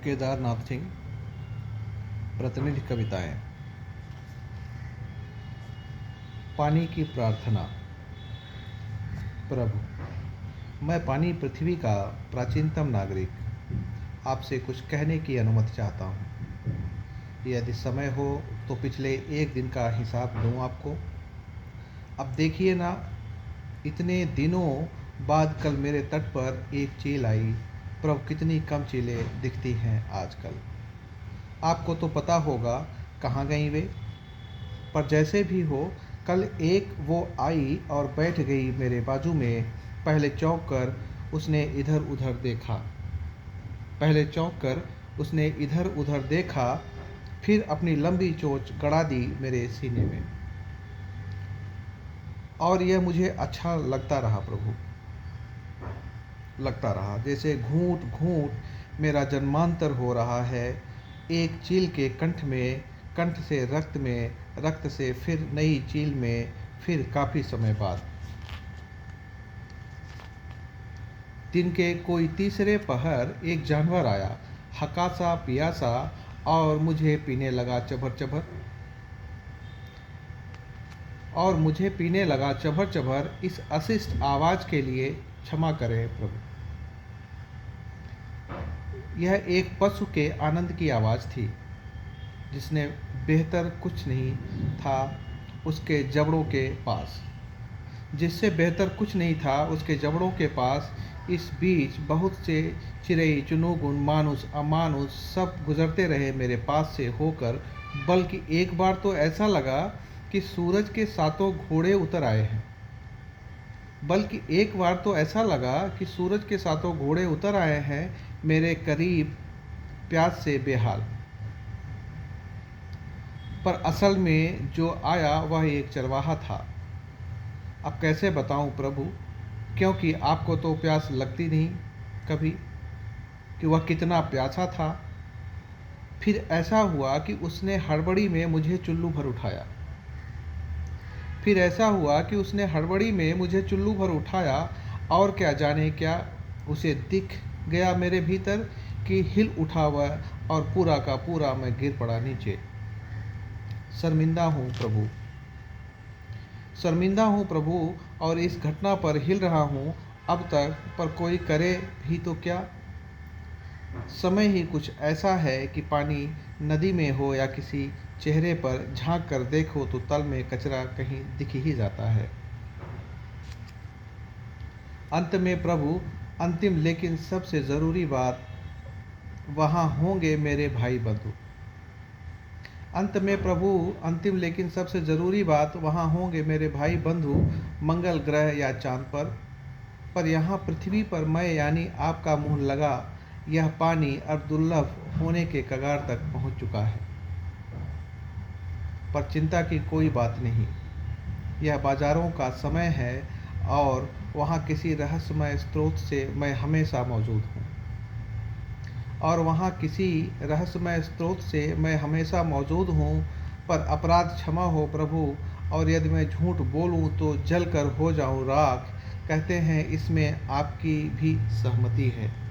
केदारनाथ सिंह। प्रतिनिधि कविताएं। पानी की प्रार्थना। प्रभु, मैं पानी पृथ्वी का प्राचीनतम नागरिक आपसे कुछ कहने की अनुमति चाहता हूँ। यदि समय हो तो पिछले एक दिन का हिसाब दूँ आपको। अब देखिए ना, इतने दिनों बाद कल मेरे तट पर एक चील आई। प्रभु, कितनी कम चीलें दिखती हैं आजकल। आपको तो पता होगा कहाँ गई वे। पर जैसे भी हो, कल एक वो आई और बैठ गई मेरे बाजू में। पहले चौंक कर उसने इधर उधर देखा, फिर अपनी लंबी चोंच गड़ा दी मेरे सीने में। और यह मुझे अच्छा लगता रहा प्रभु, लगता रहा जैसे घूंट घूंट मेरा जन्मांतर हो रहा है। एक चील के कंठ में, कंठ से रक्त में, रक्त से फिर नई चील में, फिर काफ़ी समय बाद। दिन के कोई तीसरे पहर एक जानवर आया, हकासा पियासा, और मुझे पीने लगा चभर चभर। इस अशिष्ट आवाज़ के लिए क्षमा करें प्रभु। यह एक पशु के आनंद की आवाज़ थी, जिसने बेहतर कुछ नहीं था उसके जबड़ों के पास, जिससे बेहतर कुछ नहीं था उसके जबड़ों के पास। इस बीच बहुत से चिड़ै चुनमुन मानुस अमानुस सब गुजरते रहे मेरे पास से होकर। बल्कि एक बार तो ऐसा लगा कि सूरज के सातों घोड़े उतर आए हैं मेरे करीब, प्यास से बेहाल। पर असल में जो आया वह एक चरवाहा था। अब कैसे बताऊं प्रभु, क्योंकि आपको तो प्यास लगती नहीं कभी, कि वह कितना प्यासा था। फिर ऐसा हुआ कि उसने हड़बड़ी में मुझे चुल्लू भर उठाया। और क्या जाने क्या उसे दिख गया मेरे भीतर, कि हिल उठा वह, और पूरा का पूरा मैं गिर पड़ा नीचे। शर्मिंदा हूँ प्रभु, और इस घटना पर हिल रहा हूँ अब तक, पर कोई करे भी तो क्या। समय ही कुछ ऐसा है कि पानी नदी में हो या किसी चेहरे पर झांक कर देखो तो तल में कचरा कहीं दिख ही जाता है। अंत में प्रभु, अंतिम लेकिन सबसे ज़रूरी बात, वहाँ होंगे मेरे भाई बंधु, मंगल ग्रह या चांद पर यहाँ पृथ्वी पर मैं यानी आपका मुँह लगा यह पानी अब दुर्लभ होने के कगार तक पहुँच चुका है। पर चिंता की कोई बात नहीं, यह बाजारों का समय है और वहाँ किसी रहस्यमय स्रोत से मैं हमेशा मौजूद हूँ। पर अपराध क्षमा हो प्रभु, और यदि मैं झूठ बोलूँ तो जल कर हो जाऊँ राख। कहते हैं इसमें आपकी भी सहमति है।